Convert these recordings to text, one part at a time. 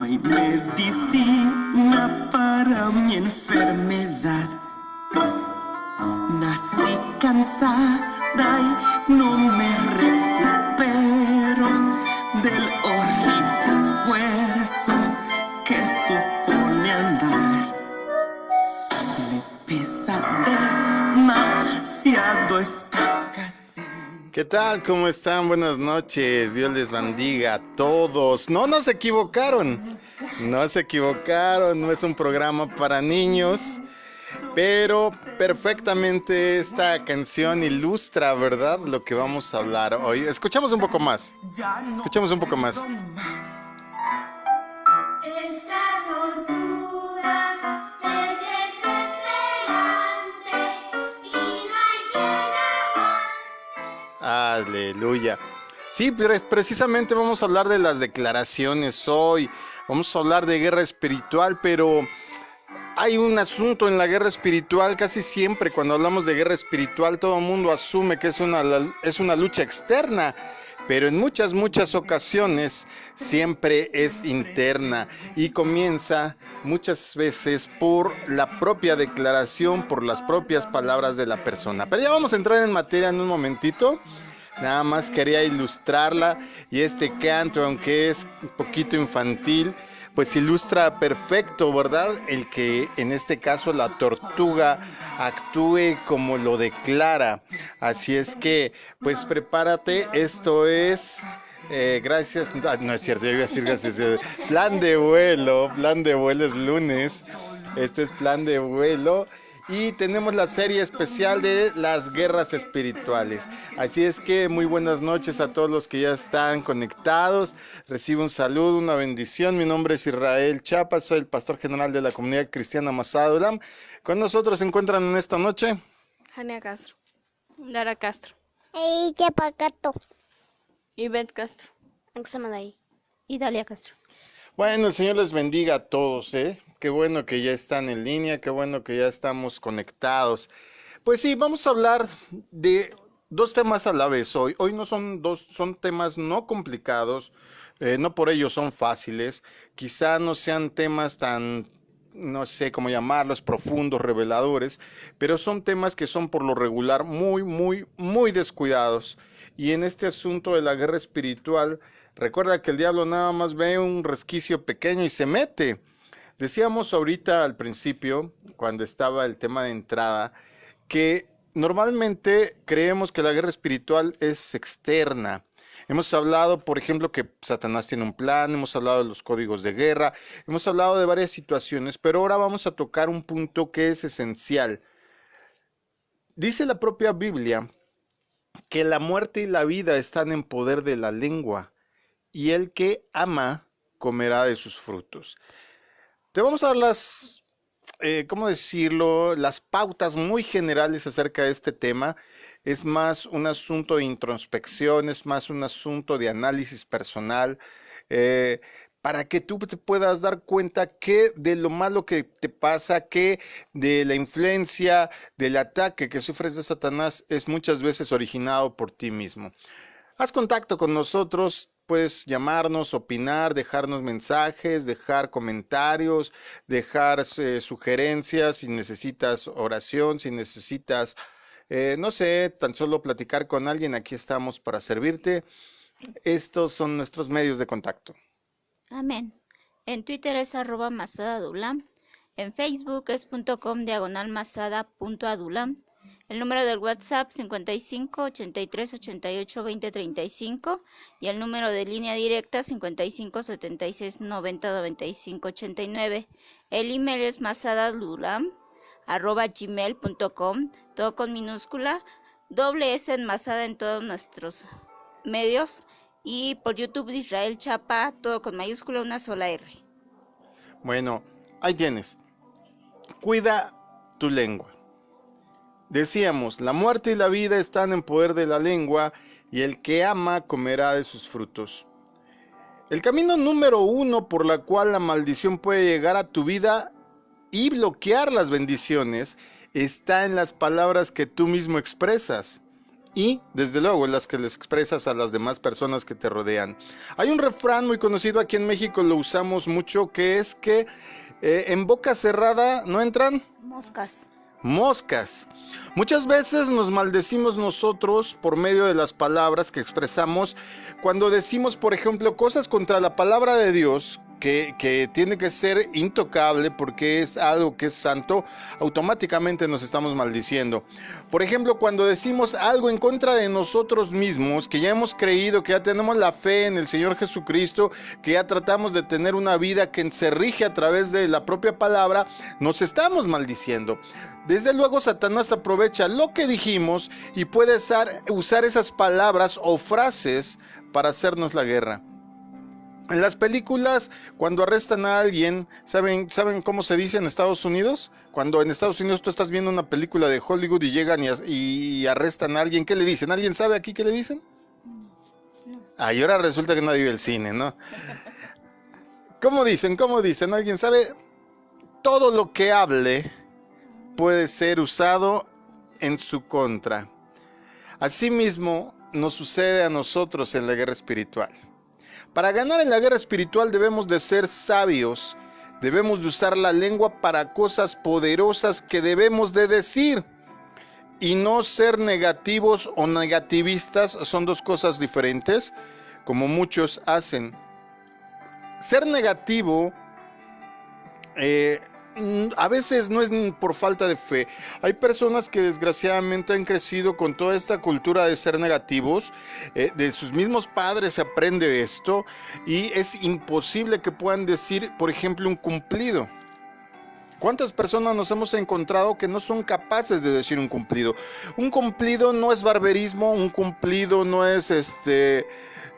hay medicina para mi enfermedad. Nací cansada y no me recupero del horrible esfuerzo que supone andar. Me pesa demasiado esta casa. ¿Qué tal? ¿Cómo están? Buenas noches. Dios les bendiga a todos. No nos equivocaron. No se equivocaron. No es un programa para niños. Pero perfectamente esta canción ilustra, ¿verdad?, lo que vamos a hablar hoy. Escuchamos un poco más. Escuchamos un poco más. Esta tortura es desesperante y no hay quien aguante. Aleluya. Sí, precisamente vamos a hablar de las declaraciones hoy. Vamos a hablar de guerra espiritual, pero hay un asunto en la guerra espiritual. Casi siempre cuando hablamos de guerra espiritual todo el mundo asume que es una lucha externa, pero en muchas ocasiones siempre es interna y comienza muchas veces por la propia declaración, por las propias palabras de la persona. Pero ya vamos a entrar en materia en un momentito. Nada más quería ilustrarla, y este canto, aunque es un poquito infantil, pues ilustra perfecto, ¿verdad? El que en este caso la tortuga actúe como lo declara. Así es que, pues prepárate, esto es... gracias, no es cierto, yo iba a decir gracias. Plan de vuelo es lunes. Este es plan de vuelo. Y tenemos la serie especial de las guerras espirituales. Así es que muy buenas noches a todos los que ya están conectados. Recibo un saludo, una bendición. Mi nombre es Israel Chapa, soy el pastor general de la comunidad cristiana Masada Dulam. Con nosotros se encuentran en esta noche Jania Castro, Lara Castro, Pacato. Ivette Castro, Anxamaday. y Dalia Castro. Bueno, el Señor les bendiga a todos, ¿eh? Qué bueno que ya están en línea, qué bueno que ya estamos conectados. Pues sí, vamos a hablar de dos temas a la vez hoy. Hoy no son dos, son temas no complicados, no por ello son fáciles. Quizá no sean temas tan, no sé cómo llamarlos, profundos, reveladores, pero son temas que son por lo regular muy descuidados. Y en este asunto de la guerra espiritual, recuerda que el diablo nada más ve un resquicio pequeño y se mete. Decíamos ahorita al principio, cuando estaba el tema de entrada, que normalmente creemos que la guerra espiritual es externa. Hemos hablado, por ejemplo, que Satanás tiene un plan, hemos hablado de los códigos de guerra, hemos hablado de varias situaciones, pero ahora vamos a tocar un punto que es esencial. Dice la propia Biblia que la muerte y la vida están en poder de la lengua, y el que ama comerá de sus frutos. Te vamos a dar las, ¿cómo decirlo?, las pautas muy generales acerca de este tema. Es más un asunto de introspección, es más un asunto de análisis personal, para que tú te puedas dar cuenta que de lo malo que te pasa, que de la influencia, del ataque que sufres de Satanás es muchas veces originado por ti mismo. Haz contacto con nosotros. Puedes llamarnos, opinar, dejarnos mensajes, dejar comentarios, dejar sugerencias, si necesitas oración, si necesitas, no sé, tan solo platicar con alguien, aquí estamos para servirte. Estos son nuestros medios de contacto. Amén. En Twitter es @masadadulam. En Facebook es .com/masada.adulam. El número del WhatsApp 55 83 88 20 35 y el número de línea directa 55 76 90 95 89. El email es masadadulam@gmail.com, todo con minúscula, S en Masada en todos nuestros medios, y por YouTube Israel Chapa, todo con mayúscula, una sola R. Bueno, ahí tienes. Cuida tu lengua. Decíamos, la muerte y la vida están en poder de la lengua, y el que ama comerá de sus frutos. El camino número 1 por la cual la maldición puede llegar a tu vida y bloquear las bendiciones está en las palabras que tú mismo expresas. y, desde luego, las que les expresas a las demás personas que te rodean. Hay un refrán muy conocido aquí en México, lo usamos mucho, que es que en boca cerrada no entran Moscas. moscas. Muchas veces nos maldecimos nosotros por medio de las palabras que expresamos cuando decimos, por ejemplo, cosas contra la palabra de Dios, que tiene que ser intocable porque es algo que es santo. Automáticamente nos estamos maldiciendo. Por ejemplo, cuando decimos algo en contra de nosotros mismos, que ya hemos creído, que ya tenemos la fe en el Señor Jesucristo, que ya tratamos de tener una vida que se rige a través de la propia palabra, nos estamos maldiciendo. Desde luego, Satanás aprovecha lo que dijimos y puede usar esas palabras o frases para hacernos la guerra. En las películas, cuando arrestan a alguien, ¿saben cómo se dice en Estados Unidos? Cuando en Estados Unidos tú estás viendo una película de Hollywood y llegan y arrestan a alguien, ¿qué le dicen? ¿Alguien sabe aquí qué le dicen? No. Y ahora resulta que nadie ve el cine, ¿no? ¿Cómo dicen? ¿Alguien sabe? Todo lo que hable puede ser usado en su contra. Asimismo, nos sucede a nosotros en la guerra espiritual. Para ganar en la guerra espiritual debemos de ser sabios, debemos de usar la lengua para cosas poderosas que debemos de decir y no ser negativos o negativistas. Son dos cosas diferentes, como muchos hacen. Ser negativo a veces no es por falta de fe. Hay personas que desgraciadamente han crecido con toda esta cultura de ser negativos. De sus mismos padres se aprende esto y es imposible que puedan decir, por ejemplo, un cumplido. ¿Cuántas personas nos hemos encontrado que no son capaces de decir un cumplido? Un cumplido no es barberismo, un cumplido no es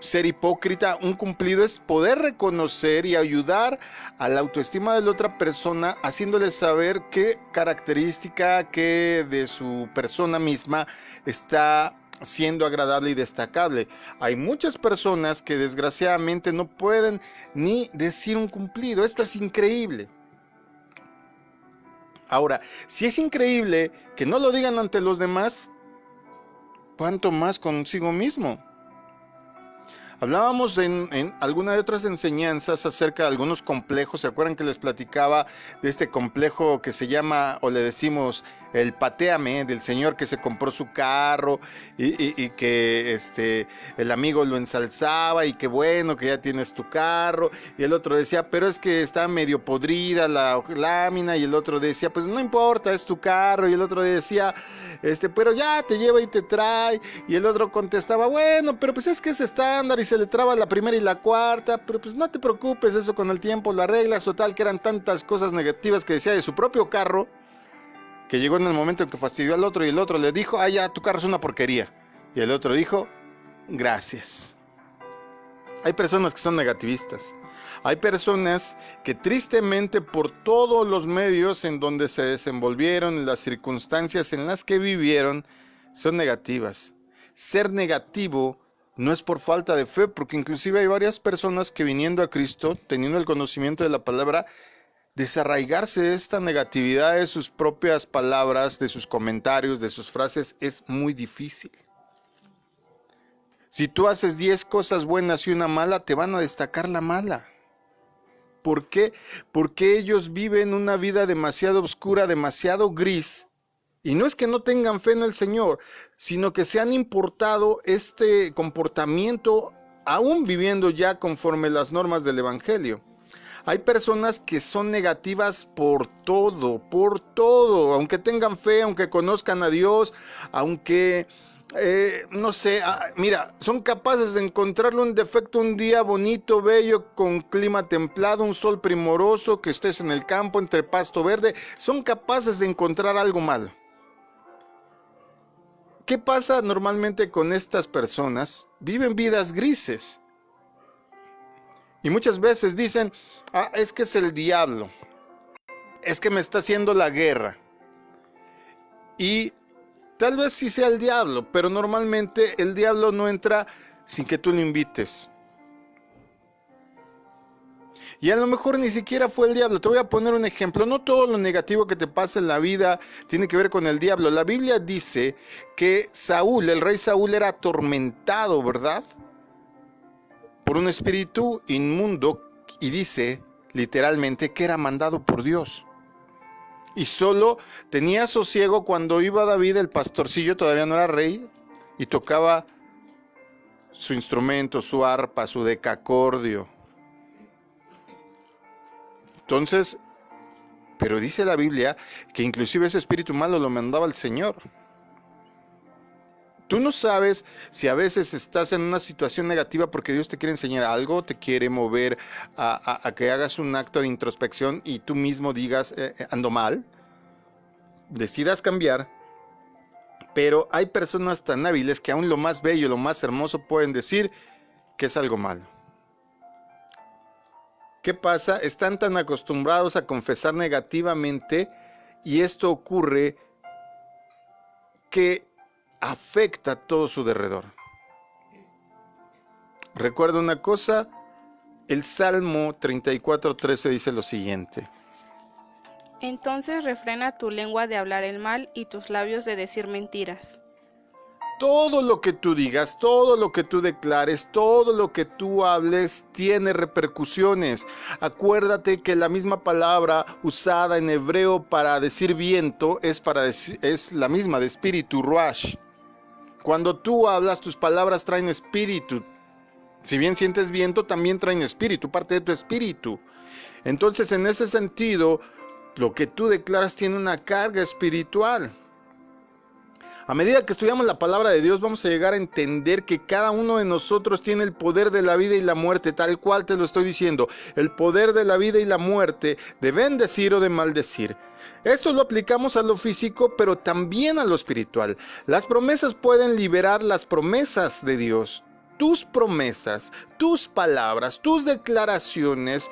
ser hipócrita. Un cumplido es poder reconocer y ayudar a la autoestima de la otra persona, haciéndole saber qué característica que de su persona misma está siendo agradable y destacable. Hay muchas personas que desgraciadamente no pueden ni decir un cumplido. Esto es increíble. Ahora, si es increíble que no lo digan ante los demás, ¿cuánto más consigo mismo? Hablábamos en alguna de otras enseñanzas acerca de algunos complejos. ¿Se acuerdan que les platicaba de este complejo que se llama, o le decimos, el patéame, del señor que se compró su carro y que el amigo lo ensalzaba y que bueno, que ya tienes tu carro? Y el otro decía, pero es que está medio podrida la lámina. Y el otro decía, pues no importa, es tu carro. Y el otro decía, pero ya te lleva y te trae. Y el otro contestaba, bueno, pero pues es que es estándar y se le traba la primera y la cuarta, pero pues no te preocupes, eso con el tiempo lo arreglas. O tal, que eran tantas cosas negativas que decía de su propio carro, que llegó en el momento en que fastidió al otro y el otro le dijo, ya, tu carro es una porquería. Y el otro dijo, gracias. Hay personas que son negativistas. Hay personas que tristemente por todos los medios en donde se desenvolvieron, en las circunstancias en las que vivieron, son negativas. Ser negativo no es por falta de fe, porque inclusive hay varias personas que viniendo a Cristo, teniendo el conocimiento de la palabra, desarraigarse de esta negatividad de sus propias palabras, de sus comentarios, de sus frases, es muy difícil. Si tú haces 10 cosas buenas y una mala, te van a destacar la mala. ¿Por qué? Porque ellos viven una vida demasiado oscura, demasiado gris. Y no es que no tengan fe en el Señor, sino que se han importado este comportamiento aún viviendo ya conforme las normas del Evangelio. Hay personas que son negativas por todo, aunque tengan fe, aunque conozcan a Dios, aunque, no sé, mira, son capaces de encontrarle un defecto un día bonito, bello, con clima templado, un sol primoroso, que estés en el campo, entre pasto verde, son capaces de encontrar algo malo. ¿Qué pasa normalmente con estas personas? Viven vidas grises. Y muchas veces dicen, es que es el diablo, es que me está haciendo la guerra. Y tal vez sí sea el diablo, pero normalmente el diablo no entra sin que tú lo invites. Y a lo mejor ni siquiera fue el diablo. Te voy a poner un ejemplo. No todo lo negativo que te pasa en la vida tiene que ver con el diablo. La Biblia dice que Saúl, el rey Saúl, era atormentado, ¿verdad?, por un espíritu inmundo, y dice literalmente que era mandado por Dios. Y solo tenía sosiego cuando iba David, el pastorcillo, todavía no era rey, y tocaba su instrumento, su arpa, su decacordio. Entonces, pero dice la Biblia que inclusive ese espíritu malo lo mandaba el Señor. Tú no sabes si a veces estás en una situación negativa porque Dios te quiere enseñar algo, te quiere mover a que hagas un acto de introspección y tú mismo digas, ando mal, decidas cambiar. Pero hay personas tan hábiles que aún lo más bello, lo más hermoso pueden decir que es algo malo. ¿Qué pasa? Están tan acostumbrados a confesar negativamente y esto ocurre que afecta a todo su derredor. Recuerda una cosa, el Salmo 34:13 dice lo siguiente: Entonces refrena tu lengua de hablar el mal y tus labios de decir mentiras. todo lo que tú digas, todo lo que tú declares, todo lo que tú hables tiene repercusiones. Acuérdate que la misma palabra usada en hebreo para decir viento es la misma de espíritu, ruach. Cuando tú hablas, tus palabras traen espíritu. Si bien sientes viento, también traen espíritu, parte de tu espíritu. Entonces, en ese sentido, lo que tú declaras tiene una carga espiritual. A medida que estudiamos la palabra de Dios, vamos a llegar a entender que cada uno de nosotros tiene el poder de la vida y la muerte, tal cual te lo estoy diciendo. El poder de la vida y la muerte, de bendecir o de maldecir. Esto lo aplicamos a lo físico, pero también a lo espiritual. Las promesas pueden liberar las promesas de Dios. Tus promesas, tus palabras, tus declaraciones,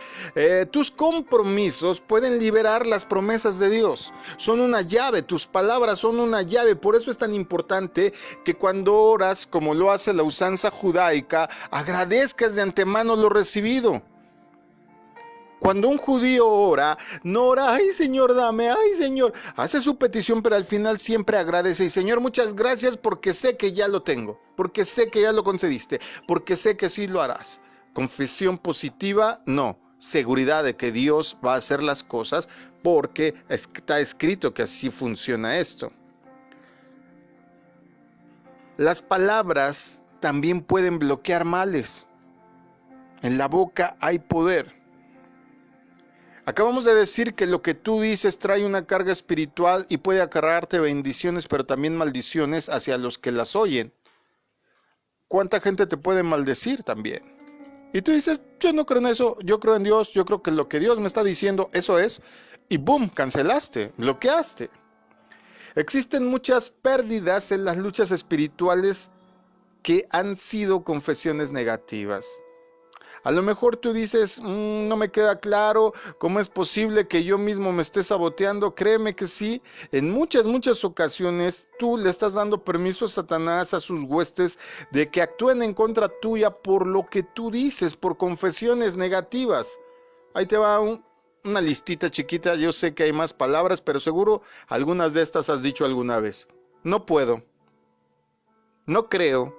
tus compromisos pueden liberar las promesas de Dios. Son una llave, tus palabras son una llave. Por eso es tan importante que cuando oras, como lo hace la usanza judaica, agradezcas de antemano lo recibido. Cuando un judío ora, no ora, ay Señor, dame, ay Señor. Hace su petición, pero al final siempre agradece. Y Señor, muchas gracias porque sé que ya lo tengo, porque sé que ya lo concediste, porque sé que sí lo harás. Confesión positiva, no. Seguridad de que Dios va a hacer las cosas porque está escrito que así funciona esto. Las palabras también pueden bloquear males. En la boca hay poder. Acabamos de decir que lo que tú dices trae una carga espiritual y puede acarrearte bendiciones, pero también maldiciones hacia los que las oyen. ¿Cuánta gente te puede maldecir también? Y tú dices, yo no creo en eso, yo creo en Dios, yo creo que lo que Dios me está diciendo, eso es. Y boom, cancelaste, bloqueaste. Existen muchas pérdidas en las luchas espirituales que han sido confesiones negativas. A lo mejor tú dices, no me queda claro cómo es posible que yo mismo me esté saboteando. Créeme que sí, en muchas ocasiones tú le estás dando permiso a Satanás, a sus huestes, de que actúen en contra tuya por lo que tú dices, por confesiones negativas. Ahí te va una listita chiquita, yo sé que hay más palabras, pero seguro algunas de estas has dicho alguna vez. No puedo, no creo,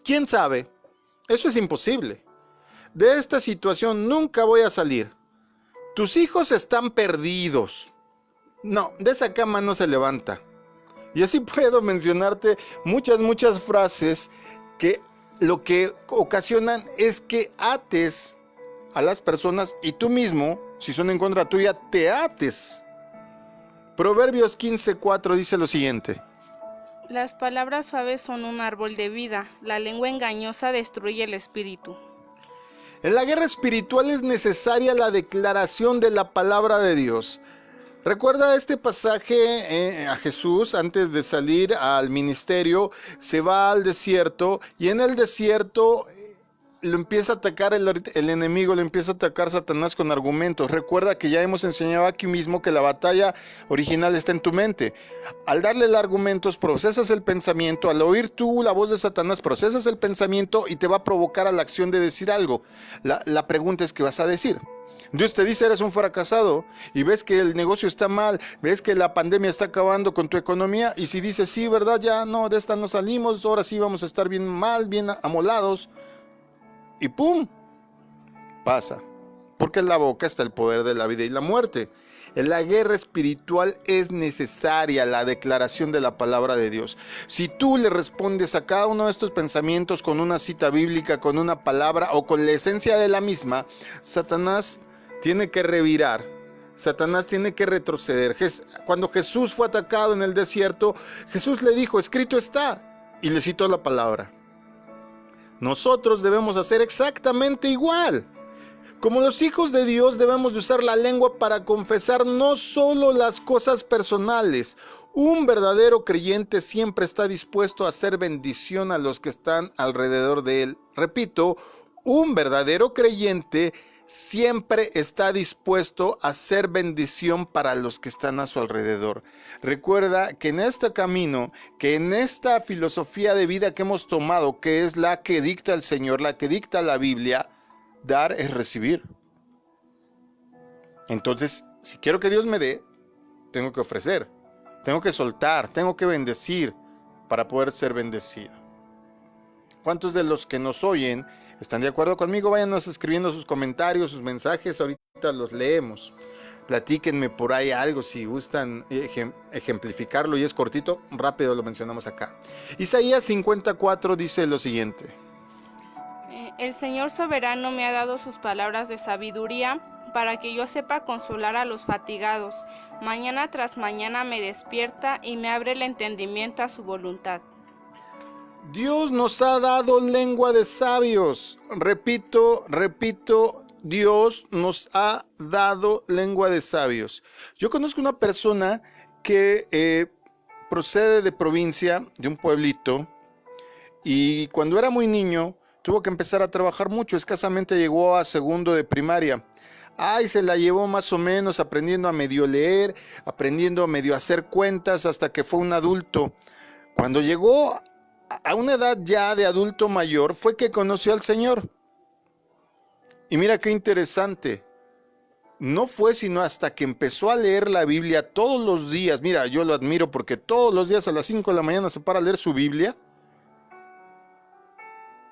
¿quién sabe? Eso es imposible. De esta situación nunca voy a salir. Tus hijos están perdidos. No, de esa cama no se levanta. Y así puedo mencionarte muchas frases que lo que ocasionan es que ates a las personas y tú mismo, si son en contra tuya, te ates. Proverbios 15:4 dice lo siguiente: Las palabras suaves son un árbol de vida, la lengua engañosa destruye el espíritu. En la guerra espiritual es necesaria la declaración de la palabra de Dios. Recuerda este pasaje, a Jesús antes de salir al ministerio, se va al desierto y en el desierto lo empieza a atacar el enemigo, lo empieza a atacar Satanás con argumentos. Recuerda que ya hemos enseñado aquí mismo que la batalla original está en tu mente. Al darle el argumentos, procesas el pensamiento. Al oír tú la voz de Satanás, procesas el pensamiento y te va a provocar a la acción de decir algo. La pregunta es, ¿qué vas a decir? Dios te dice, eres un fracasado, y ves que el negocio está mal, ves que la pandemia está acabando con tu economía, y si dices, sí, verdad, ya no, de esta no salimos, ahora sí vamos a estar bien mal, bien amolados, y ¡pum! Pasa. Porque en la boca está el poder de la vida y la muerte. En la guerra espiritual es necesaria la declaración de la palabra de Dios. Si tú le respondes a cada uno de estos pensamientos con una cita bíblica, con una palabra o con la esencia de la misma, Satanás tiene que revirar, Satanás tiene que retroceder. Cuando Jesús fue atacado en el desierto, Jesús le dijo, escrito está, y le citó la palabra. Nosotros debemos hacer exactamente igual. Como los hijos de Dios debemos de usar la lengua para confesar no solo las cosas personales. Un verdadero creyente siempre está dispuesto a hacer bendición a los que están alrededor de él. Repito, un verdadero creyente siempre está dispuesto a hacer bendición para los que están a su alrededor. Recuerda que en este camino, que en esta filosofía de vida que hemos tomado, que es la que dicta el Señor, la que dicta la Biblia, dar es recibir. Entonces, si quiero que Dios me dé, tengo que ofrecer, tengo que soltar, tengo que bendecir para poder ser bendecido. ¿Cuántos de los que nos oyen están de acuerdo conmigo? Váyanos escribiendo sus comentarios, sus mensajes, ahorita los leemos. Platíquenme por ahí algo si gustan ejemplificarlo, y es cortito, rápido lo mencionamos acá. Isaías 54 dice lo siguiente. El Señor soberano me ha dado sus palabras de sabiduría para que yo sepa consolar a los fatigados. Mañana tras mañana me despierta y me abre el entendimiento a su voluntad. Dios nos ha dado lengua de sabios. Repito, Dios nos ha dado lengua de sabios. Yo conozco una persona que procede de provincia, de un pueblito, y cuando era muy niño tuvo que empezar a trabajar mucho. Escasamente llegó a segundo de primaria. Se la llevó más o menos aprendiendo a medio leer, aprendiendo a medio hacer cuentas, hasta que fue un adulto. Cuando llegó a una edad ya de adulto mayor, fue que conoció al Señor. Y mira qué interesante. No fue sino hasta que empezó a leer la Biblia todos los días. Mira, yo lo admiro porque todos los días a las 5 de la mañana se para a leer su Biblia,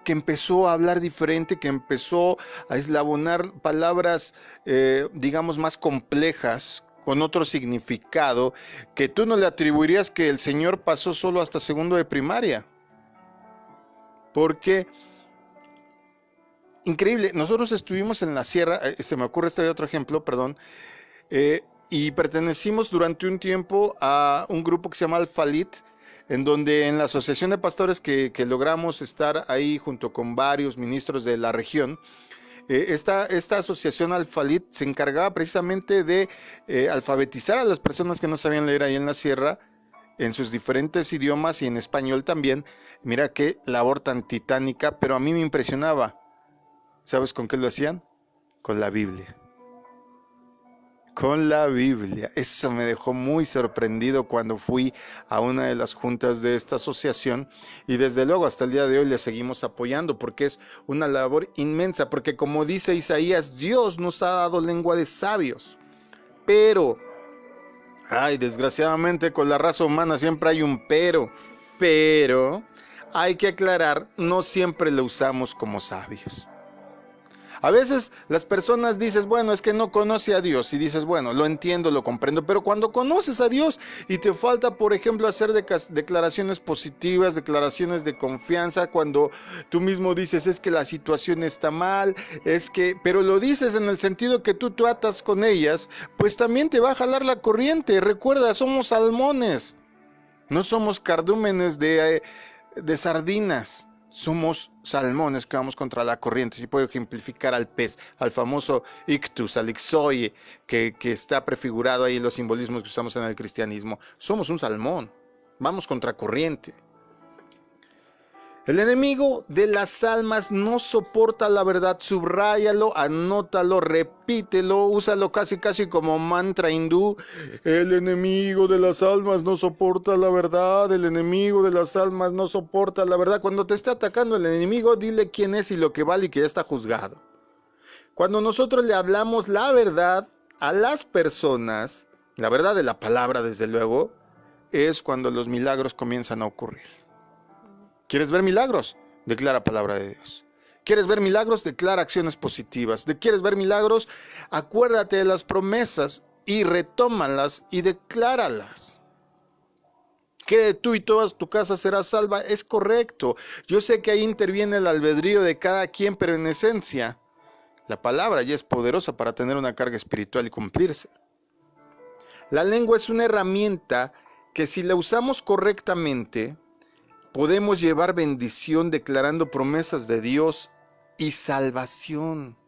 que empezó a hablar diferente, que empezó a eslabonar palabras, digamos, más complejas, con otro significado, que tú no le atribuirías que el Señor pasó solo hasta segundo de primaria. Porque, increíble, nosotros estuvimos en la sierra, se me ocurre este otro ejemplo, perdón, y pertenecimos durante un tiempo a un grupo que se llama Alfalit, en donde en la asociación de pastores que logramos estar ahí junto con varios ministros de la región, esta asociación Alfalit se encargaba precisamente de alfabetizar a las personas que no sabían leer ahí en la sierra, en sus diferentes idiomas y en español también. Mira qué labor tan titánica, pero a mí me impresionaba. ¿Sabes con qué lo hacían? Con la Biblia. Con la Biblia. Eso me dejó muy sorprendido cuando fui a una de las juntas de esta asociación, y desde luego hasta el día de hoy le seguimos apoyando porque es una labor inmensa, porque como dice Isaías, Dios nos ha dado lengua de sabios. Pero, desgraciadamente con la raza humana siempre hay un pero hay que aclarar, no siempre lo usamos como sabios. A veces las personas dicen, bueno, es que no conoce a Dios, y dices, bueno, lo entiendo, lo comprendo, pero cuando conoces a Dios y te falta, por ejemplo, hacer declaraciones positivas, declaraciones de confianza, cuando tú mismo dices, es que la situación está mal, pero lo dices en el sentido que tú tratas con ellas, pues también te va a jalar la corriente. Recuerda, somos salmones, no somos cardúmenes de sardinas. Somos salmones que vamos contra la corriente. Si puedo ejemplificar al pez, al famoso ictus, al ixoie, que está prefigurado ahí en los simbolismos que usamos en el cristianismo. Somos un salmón, vamos contra corriente. El enemigo de las almas no soporta la verdad. Subráyalo, anótalo, repítelo, úsalo casi como mantra hindú. El enemigo de las almas no soporta la verdad. El enemigo de las almas no soporta la verdad. Cuando te está atacando el enemigo, dile quién es y lo que vale y que ya está juzgado. Cuando nosotros le hablamos la verdad a las personas, la verdad de la palabra desde luego, es cuando los milagros comienzan a ocurrir. ¿Quieres ver milagros? Declara palabra de Dios. ¿Quieres ver milagros? Declara acciones positivas. ¿Quieres ver milagros? Acuérdate de las promesas y retómalas y decláralas. Que tú y toda tu casa será salva, es correcto. Yo sé que ahí interviene el albedrío de cada quien, pero en esencia, la palabra ya es poderosa para tener una carga espiritual y cumplirse. La lengua es una herramienta que si la usamos correctamente, podemos llevar bendición declarando promesas de Dios y salvación.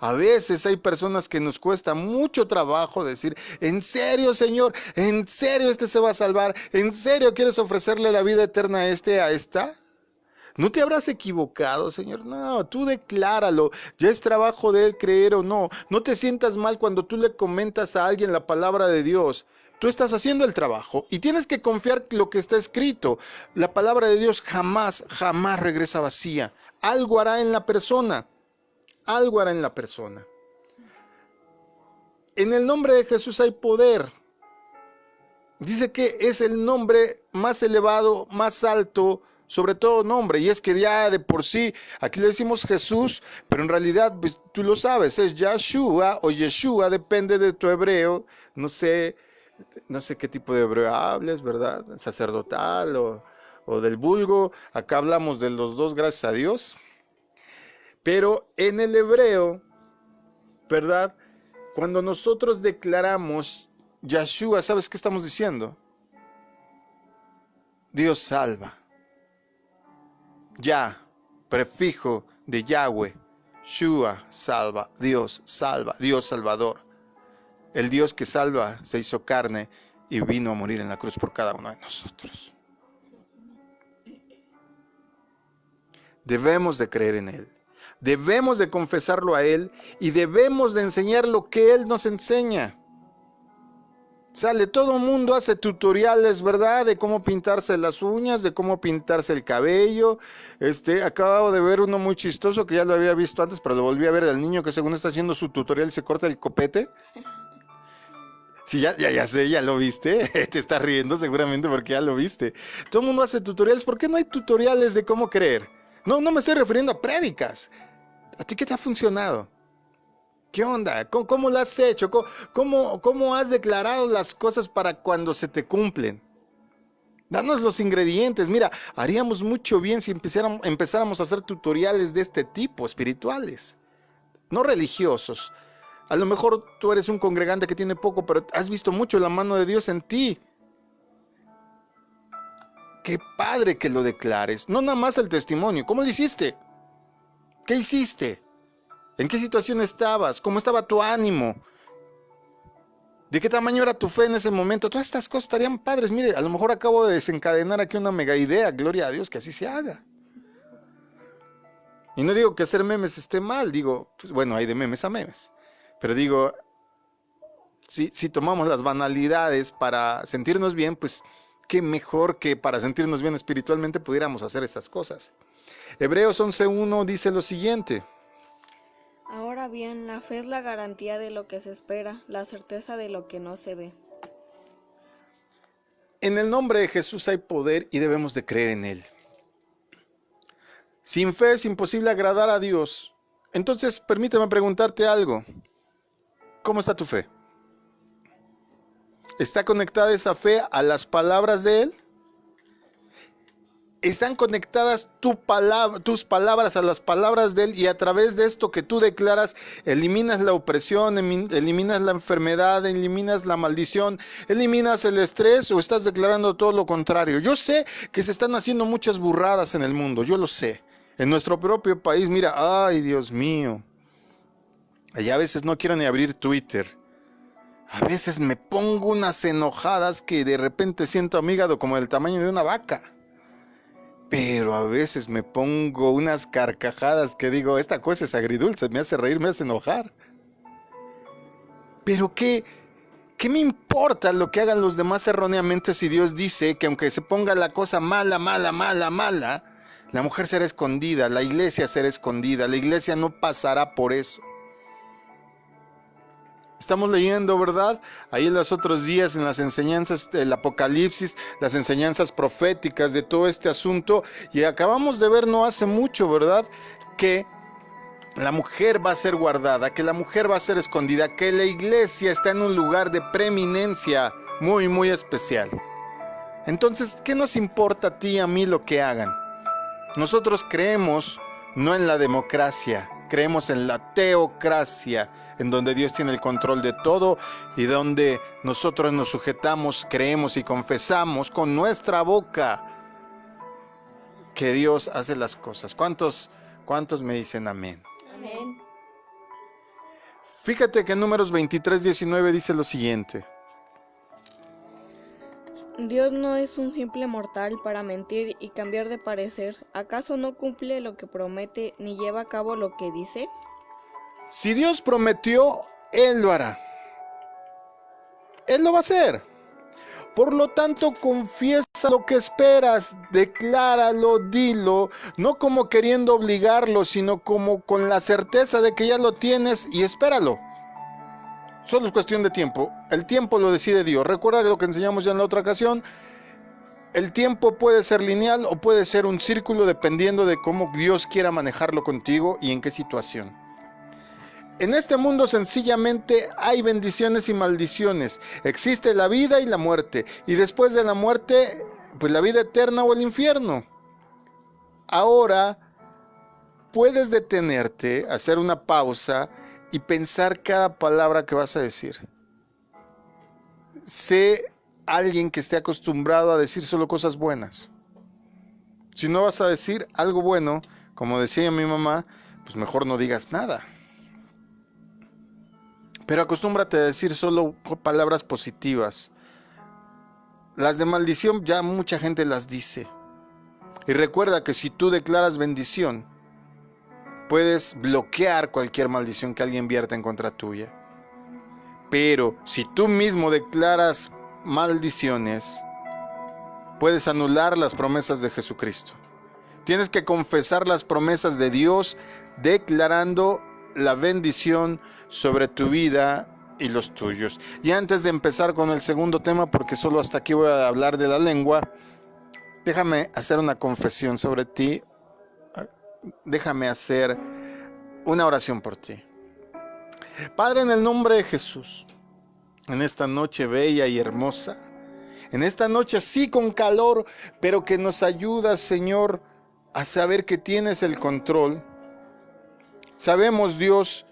A veces hay personas que nos cuesta mucho trabajo decir, ¿en serio, Señor? ¿En serio este se va a salvar? ¿En serio quieres ofrecerle la vida eterna a esta? ¿No te habrás equivocado, Señor? No, tú decláralo. Ya es trabajo de Él creer o no. No te sientas mal cuando tú le comentas a alguien la palabra de Dios. Tú estás haciendo el trabajo y tienes que confiar en lo que está escrito. La palabra de Dios jamás regresa vacía. Algo hará en la persona. Algo hará en la persona. En el nombre de Jesús hay poder. Dice que es el nombre más elevado, más alto, sobre todo nombre. Y es que ya de por sí, aquí le decimos Jesús, pero en realidad pues, tú lo sabes, es Yahshua o Yeshua, depende de tu hebreo. No sé qué tipo de hebreo hables, ¿verdad? Sacerdotal o del vulgo. Acá hablamos de los dos, gracias a Dios. Pero en el hebreo, ¿verdad? Cuando nosotros declaramos Yahshua, ¿sabes qué estamos diciendo? Dios salva. Ya, prefijo de Yahweh. Shua, salva. Dios Salvador. El Dios que salva se hizo carne y vino a morir en la cruz por cada uno de nosotros. Debemos de creer en Él. Debemos de confesarlo a Él y debemos de enseñar lo que Él nos enseña. Todo el mundo hace tutoriales, ¿verdad? De cómo pintarse las uñas, de cómo pintarse el cabello. Acabo de ver uno muy chistoso que ya lo había visto antes, pero lo volví a ver, del niño que según está haciendo su tutorial se corta el copete. Sí, ya sé, ya lo viste. Te estás riendo seguramente porque ya lo viste. Todo el mundo hace tutoriales. ¿Por qué no hay tutoriales de cómo creer? No me estoy refiriendo a prédicas. ¿A ti qué te ha funcionado? ¿Qué onda? ¿Cómo lo has hecho? ¿Cómo has declarado las cosas para cuando se te cumplen? Danos los ingredientes. Mira, haríamos mucho bien si empezáramos a hacer tutoriales de este tipo, espirituales, no religiosos. A lo mejor tú eres un congregante que tiene poco, pero has visto mucho la mano de Dios en ti. Qué padre que lo declares. No nada más el testimonio. ¿Cómo lo hiciste? ¿Qué hiciste? ¿En qué situación estabas? ¿Cómo estaba tu ánimo? ¿De qué tamaño era tu fe en ese momento? Todas estas cosas estarían padres. Mire, a lo mejor acabo de desencadenar aquí una mega idea. Gloria a Dios que así se haga. Y no digo que hacer memes esté mal. Digo, pues, bueno, hay de memes a memes. Pero digo, si tomamos las banalidades para sentirnos bien, pues qué mejor que para sentirnos bien espiritualmente pudiéramos hacer esas cosas. Hebreos 11:1 dice lo siguiente. Ahora bien, la fe es la garantía de lo que se espera, la certeza de lo que no se ve. En el nombre de Jesús hay poder y debemos de creer en Él. Sin fe es imposible agradar a Dios. Entonces, permíteme preguntarte algo. ¿Cómo está tu fe? ¿Está conectada esa fe a las palabras de Él? ¿Están conectadas tus palabras a las palabras de Él? Y a través de esto que tú declaras, eliminas la opresión, eliminas la enfermedad, eliminas la maldición, eliminas el estrés, ¿o estás declarando todo lo contrario? Yo sé que se están haciendo muchas burradas en el mundo, yo lo sé. En nuestro propio país, mira, ay Dios mío. Allá a veces no quiero ni abrir Twitter. A veces me pongo unas enojadas que de repente siento a mi hígado como del tamaño de una vaca. pero a veces me pongo unas carcajadas que digo, esta cosa es agridulce, me hace reír, me hace enojar. Pero ¿qué me importa lo que hagan los demás erróneamente si Dios dice que aunque se ponga la cosa mala, la mujer será escondida, la iglesia será escondida, la iglesia no pasará por eso? Estamos leyendo, ¿verdad? Ahí en los otros días, en las enseñanzas del Apocalipsis, las enseñanzas proféticas de todo este asunto, y acabamos de ver no hace mucho, ¿verdad? Que la mujer va a ser guardada, que la mujer va a ser escondida, que la iglesia está en un lugar de preeminencia muy, muy especial. Entonces, ¿qué nos importa a ti y a mí lo que hagan? Nosotros creemos no en la democracia, creemos en la teocracia, en donde Dios tiene el control de todo y donde nosotros nos sujetamos, creemos y confesamos con nuestra boca que Dios hace las cosas. ¿Cuántos me dicen amén? Amén. Fíjate que en Números 23:19 dice lo siguiente. Dios no es un simple mortal para mentir y cambiar de parecer. ¿Acaso no cumple lo que promete ni lleva a cabo lo que dice? Si Dios prometió, Él lo hará. Él lo va a hacer. Por lo tanto, confiesa lo que esperas, decláralo, dilo, no como queriendo obligarlo, sino como con la certeza de que ya lo tienes y espéralo. Solo es cuestión de tiempo. El tiempo lo decide Dios. Recuerda lo que enseñamos ya en la otra ocasión. El tiempo puede ser lineal o puede ser un círculo dependiendo de cómo Dios quiera manejarlo contigo y en qué situación. En este mundo sencillamente hay bendiciones y maldiciones. Existe la vida y la muerte. Y después de la muerte, pues la vida eterna o el infierno. Ahora, puedes detenerte, hacer una pausa y pensar cada palabra que vas a decir. Sé alguien que esté acostumbrado a decir solo cosas buenas. Si no vas a decir algo bueno, como decía mi mamá, pues mejor no digas nada. Pero acostúmbrate a decir solo palabras positivas. Las de maldición ya mucha gente las dice. Y recuerda que si tú declaras bendición, puedes bloquear cualquier maldición que alguien vierta en contra tuya. Pero si tú mismo declaras maldiciones, puedes anular las promesas de Jesucristo. Tienes que confesar las promesas de Dios, declarando la bendición sobre tu vida y los tuyos. Y antes de empezar con el segundo tema, porque solo hasta aquí voy a hablar de la lengua, déjame hacer una confesión sobre ti. Déjame hacer una oración por ti. Padre, en el nombre de Jesús, en esta noche bella y hermosa, en esta noche sí con calor, pero que nos ayuda, Señor, a saber que tienes el control. Sabemos, Dios,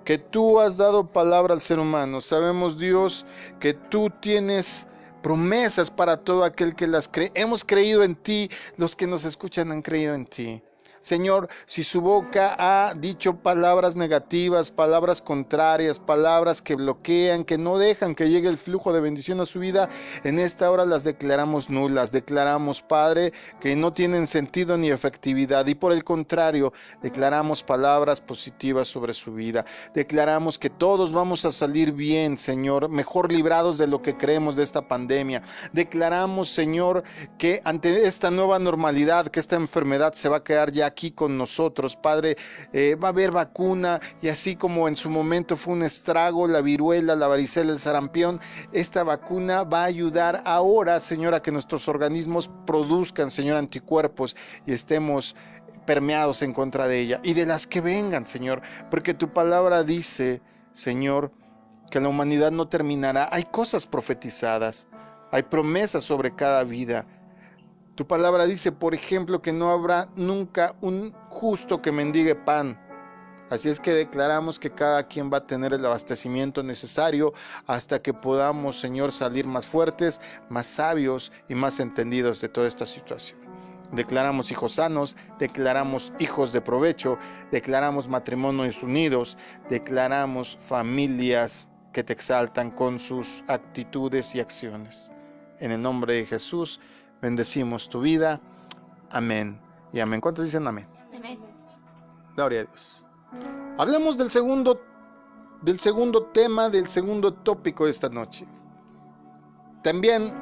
que tú has dado palabra al ser humano. Sabemos, Dios, que tú tienes promesas para todo aquel que las cree. Hemos creído en ti, los que nos escuchan han creído en ti. Señor, si su boca ha dicho palabras negativas, palabras contrarias, palabras que bloquean, que no dejan que llegue el flujo de bendición a su vida, en esta hora las declaramos nulas. Declaramos, Padre, que no tienen sentido ni efectividad. Y por el contrario, declaramos palabras positivas sobre su vida. Declaramos que todos vamos a salir bien, Señor, mejor librados de lo que creemos de esta pandemia. Declaramos, Señor, que ante esta nueva normalidad, que esta enfermedad se va a quedar ya aquí con nosotros, Padre. Va a haber vacuna, y así como en su momento fue un estrago la viruela, la varicela, el sarampión, esta vacuna va a ayudar ahora, Señor, a que nuestros organismos produzcan, Señor, anticuerpos y estemos permeados en contra de ella y de las que vengan, Señor, porque tu palabra dice, Señor, que la humanidad no terminará. Hay cosas profetizadas, hay promesas sobre cada vida. Tu palabra dice, por ejemplo, que no habrá nunca un justo que mendigue pan. Así es que declaramos que cada quien va a tener el abastecimiento necesario hasta que podamos, Señor, salir más fuertes, más sabios y más entendidos de toda esta situación. Declaramos hijos sanos, declaramos hijos de provecho, declaramos matrimonios unidos, declaramos familias que te exaltan con sus actitudes y acciones. En el nombre de Jesús, bendecimos tu vida Amén y amén. ¿Cuántos dicen amén? Amén. Gloria a Dios. Hablemos del segundo tema, del segundo tópico de esta noche. También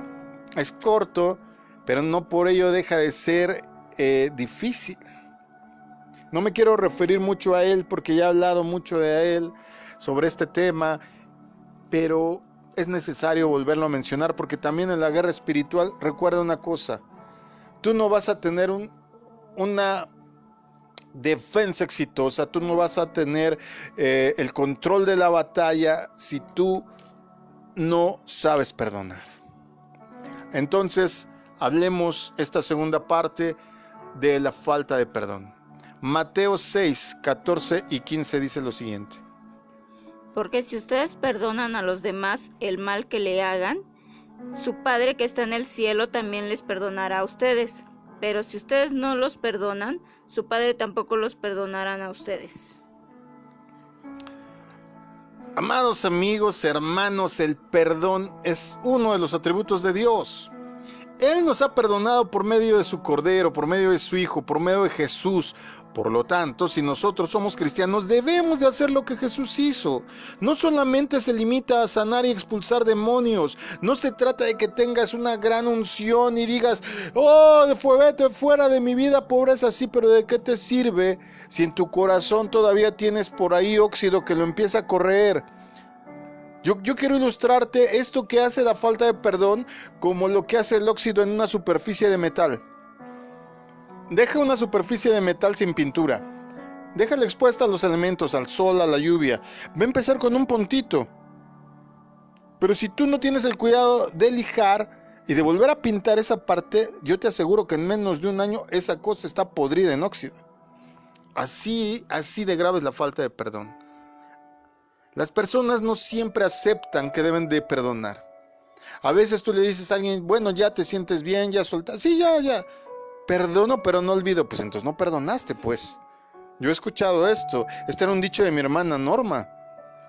es corto, pero no por ello deja de ser difícil. No me quiero referir mucho a él porque ya he hablado mucho de él sobre este tema, pero es necesario volverlo a mencionar porque también en la guerra espiritual, recuerda una cosa, tú no vas a tener una defensa exitosa, tú no vas a tener el control de la batalla si tú no sabes perdonar. Entonces, hablemos esta segunda parte de la falta de perdón. Mateo 6, 14 y 15 dice lo siguiente. Porque si ustedes perdonan a los demás el mal que le hagan, su Padre que está en el cielo también les perdonará a ustedes. Pero si ustedes no los perdonan, su Padre tampoco los perdonará a ustedes. Amados amigos, hermanos, el perdón es uno de los atributos de Dios. Él nos ha perdonado por medio de su Cordero, por medio de su Hijo, por medio de Jesús. Por lo tanto, si nosotros somos cristianos, debemos de hacer lo que Jesús hizo. No solamente se limita a sanar y expulsar demonios. No se trata de que tengas una gran unción y digas, oh, vete fuera de mi vida, pobreza, sí, pero ¿de qué te sirve si en tu corazón todavía tienes por ahí óxido que lo empieza a correr? Yo quiero ilustrarte esto que hace la falta de perdón como lo que hace el óxido en una superficie de metal. Deja una superficie de metal sin pintura. Déjala expuesta a los elementos, al sol, a la lluvia. Va a empezar con un puntito. Pero si tú no tienes el cuidado de lijar y de volver a pintar esa parte, yo te aseguro que en menos de un año esa cosa está podrida en óxido. Así de grave es la falta de perdón. Las personas no siempre aceptan que deben de perdonar. A veces tú le dices a alguien, bueno, ya te sientes bien, ya soltaste. Sí, ya. Perdono, pero no olvido. Pues entonces no perdonaste, pues. Yo he escuchado esto. Este era un dicho de mi hermana Norma.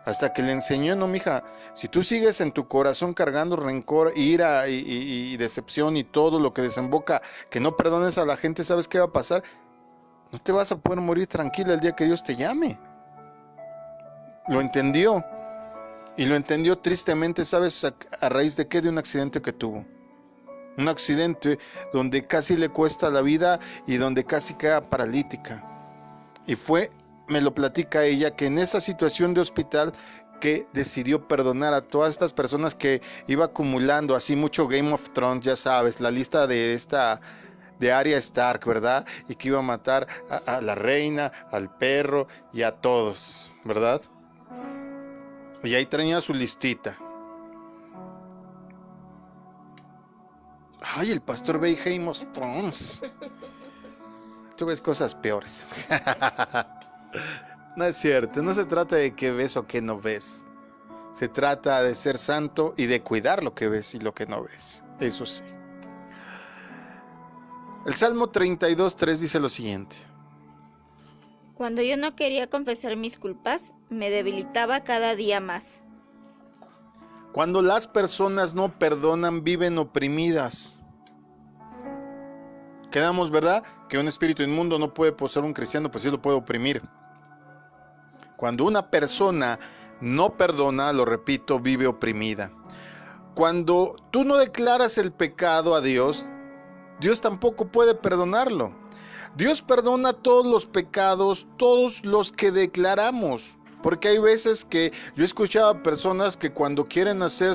Hasta que le enseñó, no, mija, si tú sigues en tu corazón cargando rencor, ira y decepción y todo lo que desemboca, que no perdones a la gente, ¿sabes qué va a pasar? No te vas a poder morir tranquila el día que Dios te llame. Lo entendió. Y lo entendió tristemente, ¿sabes a raíz de qué? De un accidente que tuvo. Un accidente donde casi le cuesta la vida y donde casi queda paralítica. Y me lo platica ella, que en esa situación de hospital que decidió perdonar a todas estas personas que iba acumulando, así mucho Game of Thrones, ya sabes, la lista de Arya Stark, ¿verdad? Y que iba a matar a la reina, al perro y a todos, ¿verdad? Y ahí tenía su listita. Ay, el pastor ve Game of Thrones. Tú ves cosas peores. No es cierto, no se trata de qué ves o qué no ves. Se trata de ser santo y de cuidar lo que ves y lo que no ves. Eso sí. El Salmo 32:3 dice lo siguiente. Cuando yo no quería confesar mis culpas, me debilitaba cada día más. Cuando las personas no perdonan, viven oprimidas. Quedamos, ¿verdad? Que un espíritu inmundo no puede poseer un cristiano, pues sí lo puede oprimir. Cuando una persona no perdona, lo repito, vive oprimida. Cuando tú no declaras el pecado a Dios, Dios tampoco puede perdonarlo. Dios perdona todos los pecados, todos los que declaramos. Porque hay veces que yo he escuchado a personas que cuando quieren hacer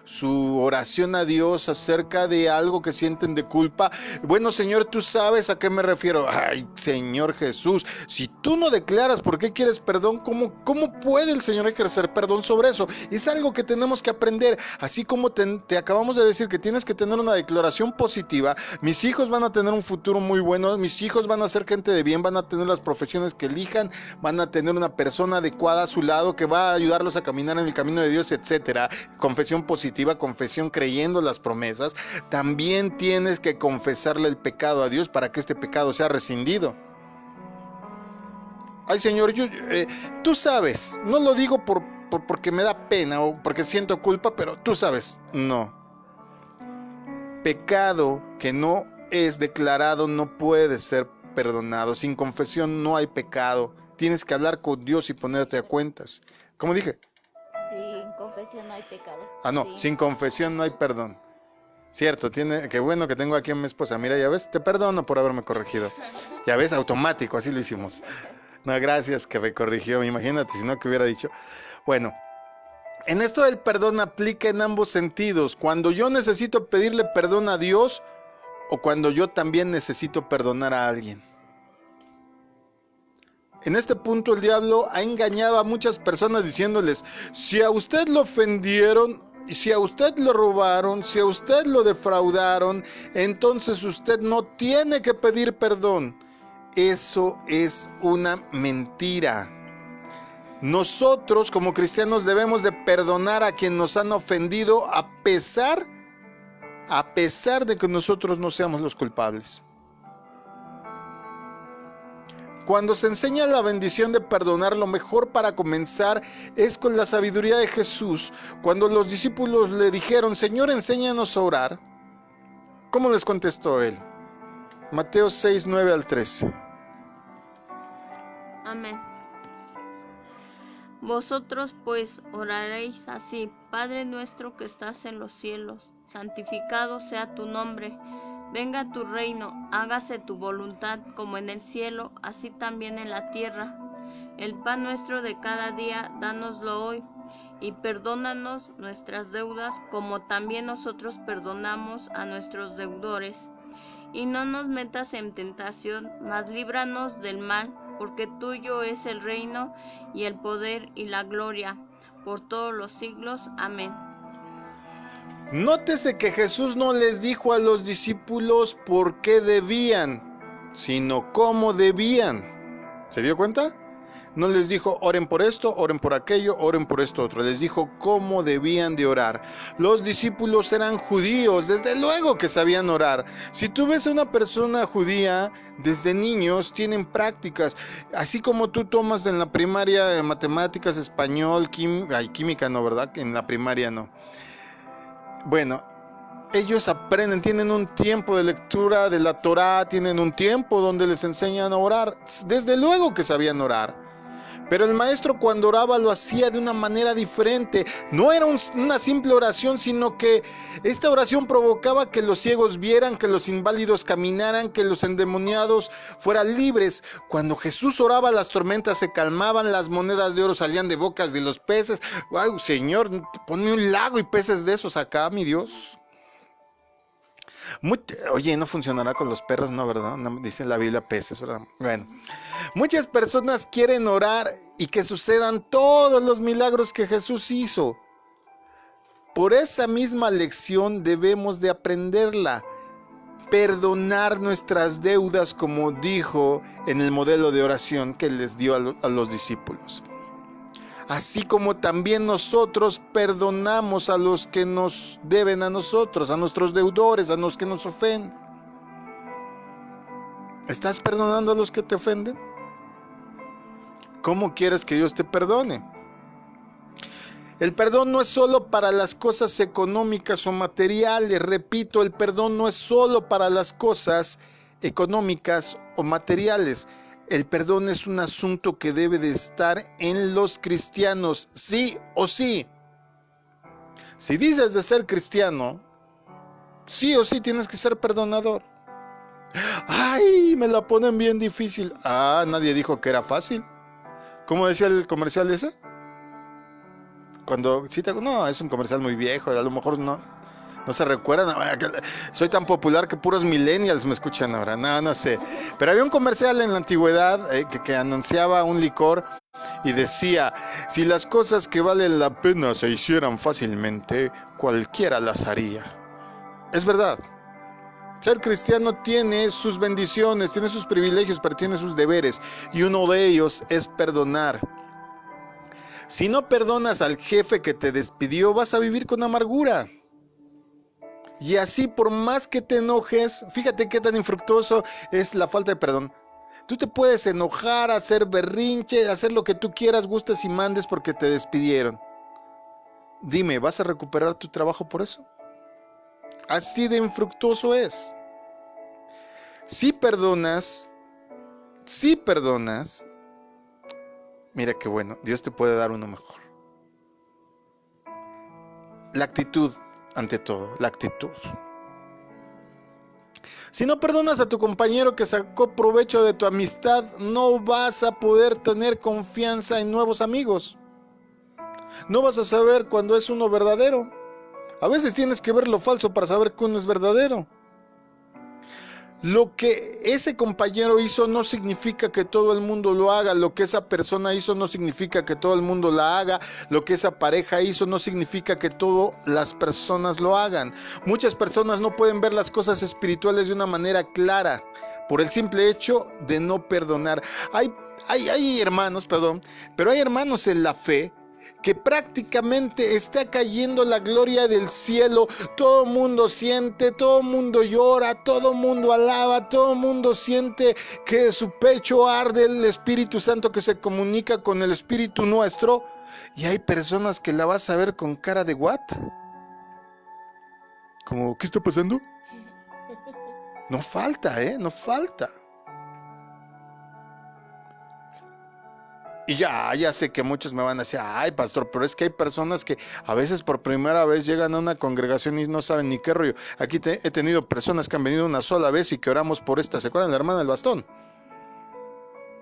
su oración a Dios acerca de algo que sienten de culpa, bueno, Señor, tú sabes a qué me refiero. Ay, Señor Jesús, si tú no declaras por qué quieres perdón, ¿cómo puede el Señor ejercer perdón sobre eso? Es algo que tenemos que aprender. Así como te acabamos de decir que tienes que tener una declaración positiva, mis hijos van a tener un futuro muy bueno, mis hijos van a ser gente de bien, van a tener las profesiones que elijan, van a tener una persona adecuada a su lado que va a ayudarlos a caminar en el camino de Dios, etcétera. Confesión positiva, confesión creyendo las promesas. También tienes que confesarle el pecado a Dios para que este pecado sea rescindido. Ay, Señor, tú sabes, no lo digo porque me da pena o porque siento culpa, pero tú sabes, no. Pecado que no es declarado no puede ser perdonado. Sin confesión no hay pecado. Tienes que hablar con Dios y ponerte a cuentas. ¿Cómo dije? Sin confesión no hay pecado. No, Sí. sin confesión no hay perdón. Cierto, qué bueno que tengo aquí a mi esposa. Mira, ya ves, te perdono por haberme corregido. Ya ves, automático, así lo hicimos. No, gracias que me corrigió. Imagínate, si no, que hubiera dicho. Bueno, en esto del perdón aplica en ambos sentidos. Cuando yo necesito pedirle perdón a Dios o cuando yo también necesito perdonar a alguien. En este punto el diablo ha engañado a muchas personas diciéndoles, si a usted lo ofendieron, si a usted lo robaron, si a usted lo defraudaron, entonces usted no tiene que pedir perdón. Eso es una mentira. Nosotros como cristianos debemos de perdonar a quien nos han ofendido a pesar de que nosotros no seamos los culpables. Cuando se enseña la bendición de perdonar, lo mejor para comenzar es con la sabiduría de Jesús. Cuando los discípulos le dijeron, Señor, enséñanos a orar, ¿cómo les contestó él? Mateo 6, 9 al 13. Amén. Vosotros pues oraréis así: Padre nuestro que estás en los cielos, santificado sea tu nombre. Venga tu reino, hágase tu voluntad como en el cielo, así también en la tierra. El pan nuestro de cada día, dánoslo hoy, y perdónanos nuestras deudas, como también nosotros perdonamos a nuestros deudores. Y no nos metas en tentación, mas líbranos del mal, porque tuyo es el reino, y el poder, y la gloria, por todos los siglos. Amén. Nótese que Jesús no les dijo a los discípulos por qué debían, sino cómo debían. ¿Se dio cuenta? No les dijo oren por esto, oren por aquello, oren por esto otro. Les dijo cómo debían de orar. Los discípulos eran judíos, desde luego que sabían orar. Si tú ves a una persona judía, desde niños tienen prácticas. Así como tú tomas en la primaria matemáticas, español, química no, ¿verdad? En la primaria no. Bueno, ellos aprenden, tienen un tiempo de lectura de la Torá, tienen un tiempo donde les enseñan a orar. Desde luego que sabían orar. Pero el maestro cuando oraba lo hacía de una manera diferente. No era una simple oración, sino que esta oración provocaba que los ciegos vieran, que los inválidos caminaran, que los endemoniados fueran libres. Cuando Jesús oraba, las tormentas se calmaban, las monedas de oro salían de bocas de los peces. ¡Ay, Señor, ponme un lago y peces de esos acá, mi Dios! Oye, no funcionará con los perros, ¿no? ¿Verdad? No, dice la Biblia peces, ¿verdad? Bueno, muchas personas quieren orar y que sucedan todos los milagros que Jesús hizo. Por esa misma lección debemos de aprenderla. Perdonar nuestras deudas, como dijo en el modelo de oración que les dio a los discípulos. Así como también nosotros perdonamos a los que nos deben a nosotros, a nuestros deudores, a los que nos ofenden. ¿Estás perdonando a los que te ofenden? ¿Cómo quieres que Dios te perdone? El perdón no es solo para las cosas económicas o materiales. Repito, el perdón no es solo para las cosas económicas o materiales. El perdón es un asunto que debe de estar en los cristianos, sí o sí. Si dices de ser cristiano, sí o sí tienes que ser perdonador. ¡Ay! Me la ponen bien difícil. Nadie dijo que era fácil. ¿Cómo decía el comercial ese? No, es un comercial muy viejo, a lo mejor no se recuerdan. Soy tan popular que puros millennials me escuchan ahora. No sé. Pero había un comercial en la antigüedad que anunciaba un licor y decía: si las cosas que valen la pena se hicieran fácilmente, cualquiera las haría. Es verdad. Ser cristiano tiene sus bendiciones, tiene sus privilegios, pero tiene sus deberes. Y uno de ellos es perdonar. Si no perdonas al jefe que te despidió, vas a vivir con amargura. Y así, por más que te enojes, fíjate qué tan infructuoso es la falta de perdón. Tú te puedes enojar, hacer berrinche, hacer lo que tú quieras, gustes y mandes porque te despidieron. Dime, ¿vas a recuperar tu trabajo por eso? Así de infructuoso es. Si perdonas, mira qué bueno, Dios te puede dar uno mejor. La actitud, ante todo, la actitud. Si no perdonas a tu compañero que sacó provecho de tu amistad, no vas a poder tener confianza en nuevos amigos. No vas a saber cuándo es uno verdadero. A veces tienes que ver lo falso para saber que uno es verdadero. Lo que ese compañero hizo no significa que todo el mundo lo haga. Lo que esa persona hizo no significa que todo el mundo la haga. Lo que esa pareja hizo no significa que todas las personas lo hagan. Muchas personas no pueden ver las cosas espirituales de una manera clara por el simple hecho de no perdonar. Hay hermanos, pero hay hermanos en la fe que prácticamente está cayendo la gloria del cielo. Todo el mundo siente, todo el mundo llora, todo el mundo alaba, todo el mundo siente que de su pecho arde el Espíritu Santo que se comunica con el Espíritu nuestro. Y hay personas que la vas a ver con cara de ¿what? Como, ¿qué está pasando? No falta, no falta. Y ya sé que muchos me van a decir, ay pastor, pero es que hay personas que a veces por primera vez llegan a una congregación y no saben ni qué rollo. Aquí he tenido personas que han venido una sola vez y que oramos por esta. ¿Se acuerdan de la hermana del bastón?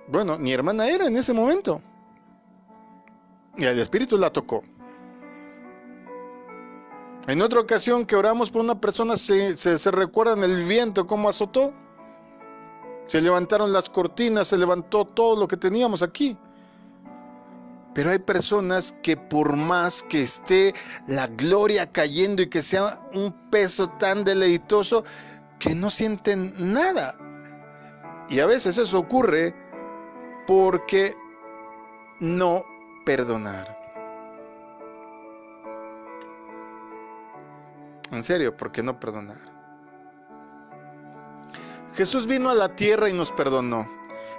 Bueno, ni hermana era en ese momento. Y el Espíritu la tocó. En otra ocasión que oramos por una persona, se recuerdan el viento cómo azotó. Se levantaron las cortinas, se levantó todo lo que teníamos aquí. Pero hay personas que por más que esté la gloria cayendo y que sea un peso tan deleitoso, que no sienten nada. Y a veces eso ocurre porque no perdonar. En serio, ¿por qué no perdonar? Jesús vino a la tierra y nos perdonó.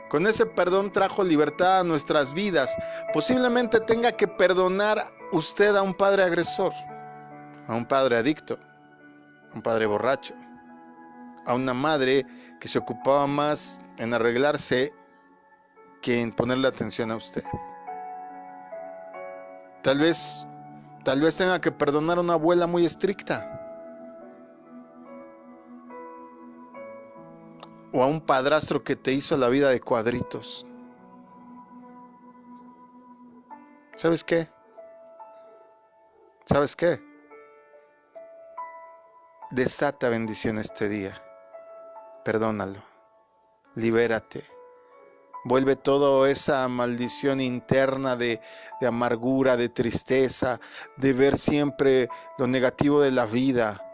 Con ese perdón trajo libertad a nuestras vidas. Posiblemente tenga que perdonar usted a un padre agresor, a un padre adicto, a un padre borracho, a una madre que se ocupaba más en arreglarse que en ponerle atención a usted. Tal vez tenga que perdonar a una abuela muy estricta. O a un padrastro que te hizo la vida de cuadritos. ¿Sabes qué? ¿Sabes qué? Desata bendición este día. Perdónalo. Libérate. Vuelve toda esa maldición interna de amargura, de tristeza, de ver siempre lo negativo de la vida.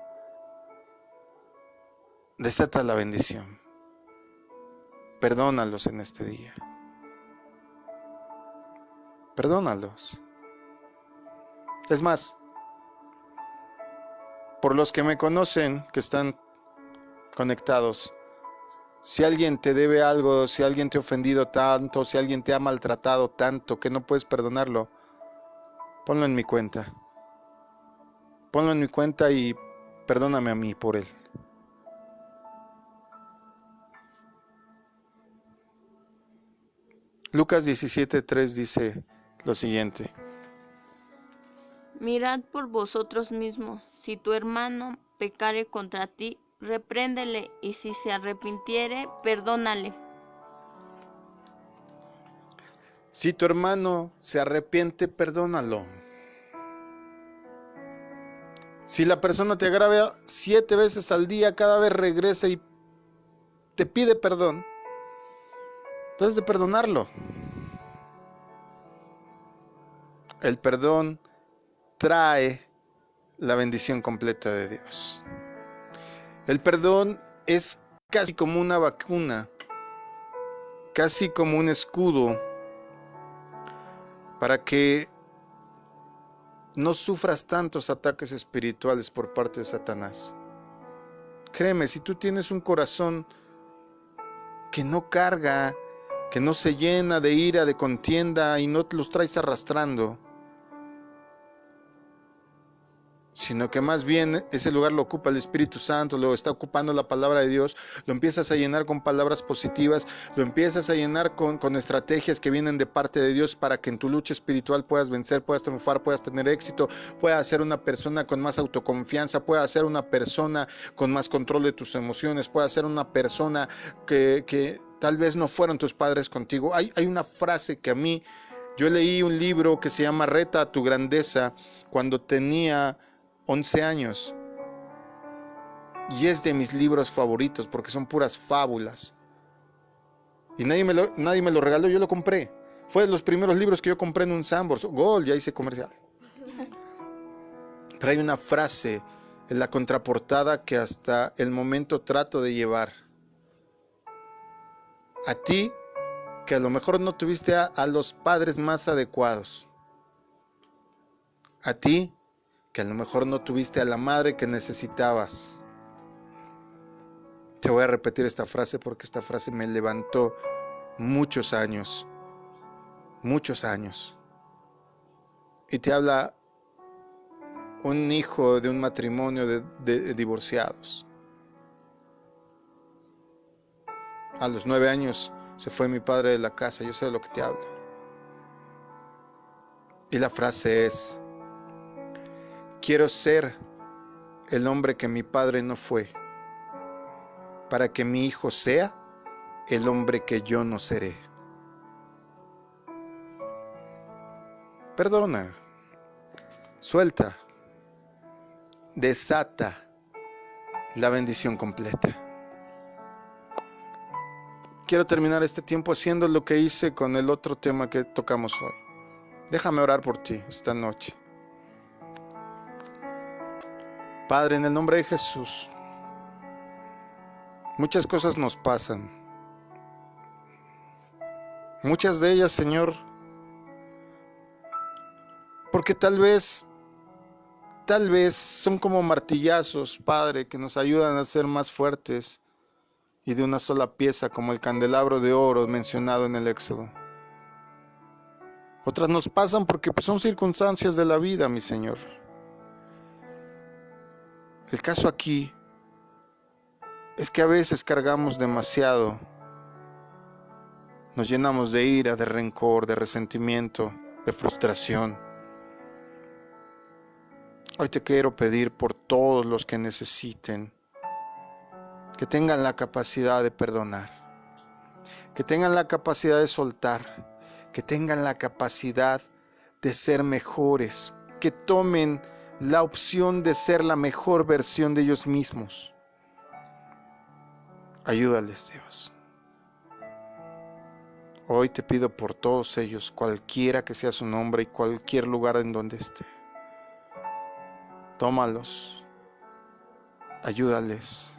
Desata la bendición. Perdónalos en este día. Perdónalos. Es más, por los que me conocen, que están conectados, si alguien te debe algo, si alguien te ha ofendido tanto, si alguien te ha maltratado tanto que no puedes perdonarlo, ponlo en mi cuenta. Ponlo en mi cuenta y perdóname a mí por él. Lucas 17:3 dice lo siguiente. Mirad por vosotros mismos, si tu hermano pecare contra ti, repréndele, y si se arrepintiere, perdónale. Si tu hermano se arrepiente, perdónalo. Si la persona te agravia 7 veces al día, cada vez regresa y te pide perdón, entonces de perdonarlo. El perdón trae la bendición completa de Dios. El perdón es casi como una vacuna, casi como un escudo para que no sufras tantos ataques espirituales por parte de Satanás. Créeme, si tú tienes un corazón que no carga, que no se llena de ira, de contienda y no te los traes arrastrando, sino que más bien ese lugar lo ocupa el Espíritu Santo, lo está ocupando la palabra de Dios, lo empiezas a llenar con palabras positivas, lo empiezas a llenar con estrategias que vienen de parte de Dios para que en tu lucha espiritual puedas vencer, puedas triunfar, puedas tener éxito, puedas ser una persona con más autoconfianza, puedas ser una persona con más control de tus emociones, puedas ser una persona que tal vez no fueron tus padres contigo. Hay una frase que a mí, yo leí un libro que se llama Reta a tu grandeza cuando tenía 11 años, y es de mis libros favoritos porque son puras fábulas, y nadie me lo regaló, yo lo compré. Fue de los primeros libros que yo compré en un Sanborns. Gol, ya hice comercial. Pero hay una frase en la contraportada que hasta el momento trato de llevar. A ti, que a lo mejor no tuviste a los padres más adecuados. A ti, que a lo mejor no tuviste a la madre que necesitabas. Te voy a repetir esta frase porque esta frase me levantó muchos años. Y te habla un hijo de un matrimonio de divorciados. A los 9 años se fue mi padre de la casa, yo sé de lo que te hablo. Y la frase es: quiero ser el hombre que mi padre no fue, para que mi hijo sea el hombre que yo no seré. Perdona, suelta, desata la bendición completa. Quiero terminar este tiempo haciendo lo que hice con el otro tema que tocamos hoy. Déjame orar por ti esta noche. Padre, en el nombre de Jesús, muchas cosas nos pasan. Muchas de ellas, Señor, porque tal vez son como martillazos, Padre, que nos ayudan a ser más fuertes y de una sola pieza, como el candelabro de oro mencionado en el Éxodo. Otras nos pasan porque son circunstancias de la vida, mi Señor. El caso aquí es que a veces cargamos demasiado. Nos llenamos de ira, de rencor, de resentimiento, de frustración. Hoy te quiero pedir por todos los que necesiten, que tengan la capacidad de perdonar, que tengan la capacidad de soltar, que tengan la capacidad de ser mejores, que tomen la opción de ser la mejor versión de ellos mismos. Ayúdales, Dios. Hoy te pido por todos ellos, cualquiera que sea su nombre y cualquier lugar en donde esté. Tómalos, ayúdales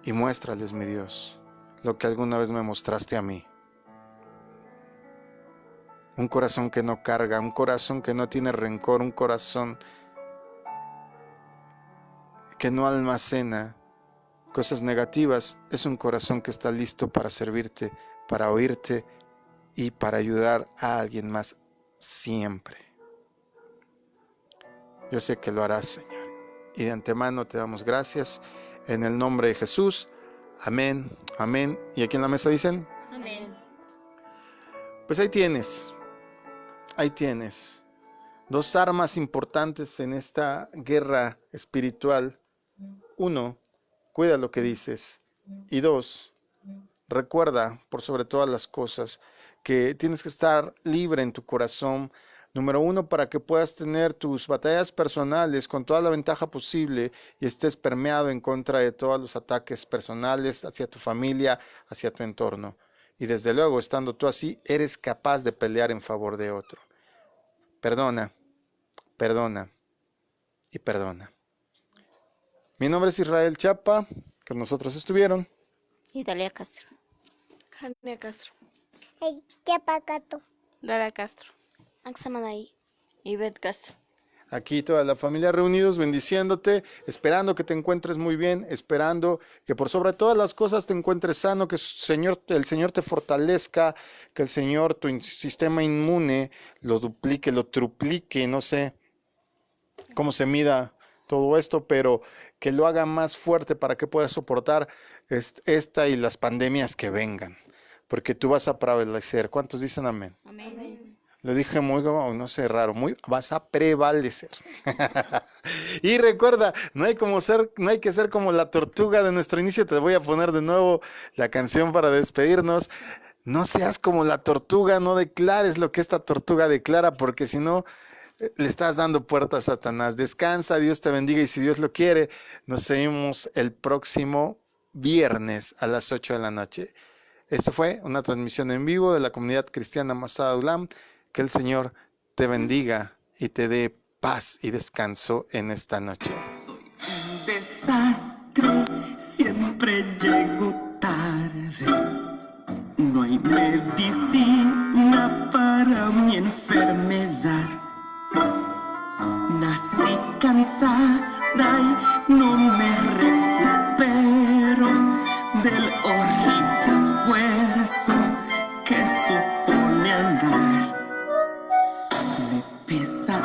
y muéstrales, mi Dios, lo que alguna vez me mostraste a mí. Un corazón que no carga, un corazón que no tiene rencor, un corazón que no almacena cosas negativas. Es un corazón que está listo para servirte, para oírte y para ayudar a alguien más siempre. Yo sé que lo harás, Señor, y de antemano te damos gracias en el nombre de Jesús. Amén, amén. ¿Y aquí en la mesa dicen? Amén. Pues ahí tienes dos armas importantes en esta guerra espiritual. 1, cuida lo que dices. Y 2, recuerda por sobre todas las cosas que tienes que estar libre en tu corazón. Número 1, para que puedas tener tus batallas personales con toda la ventaja posible y estés permeado en contra de todos los ataques personales hacia tu familia, hacia tu entorno. Y desde luego, estando tú así, eres capaz de pelear en favor de otro. Perdona, perdona y perdona. Mi nombre es Israel Chapa, con nosotros estuvieron Italia Castro. Jania Castro. Chapakato. Dara Castro. Aksamalay. Ivette Castro. aquí toda la familia reunidos bendiciéndote, esperando que te encuentres muy bien, esperando que por sobre todas las cosas te encuentres sano, que el Señor te fortalezca, que el Señor tu sistema inmune lo duplique, lo truplique, no sé, cómo se mida todo esto, pero que lo haga más fuerte para que pueda soportar esta y las pandemias que vengan, porque tú vas a prevalecer. ¿Cuántos dicen amén? Amén. Lo dije muy, no sé, raro, vas a prevalecer. Y recuerda, no hay que ser como la tortuga de nuestro inicio. Te voy a poner de nuevo la canción para despedirnos. No seas como la tortuga, no declares lo que esta tortuga declara, porque si no, le estás dando puerta a Satanás. Descansa, Dios te bendiga, y si Dios lo quiere, nos seguimos el próximo viernes a las 8 de la noche. Esto fue una transmisión en vivo de la comunidad cristiana Masada Ulam. Que el Señor te bendiga y te dé paz y descanso en esta noche. Soy un desastre, siempre llego tarde. No hay medicina para mi enfermedad. Nací cansada y no me recupero del horrible esfuerzo que supone andar. Me pesa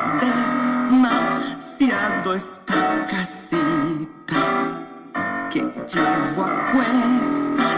demasiado esta casita que llevo a cuesta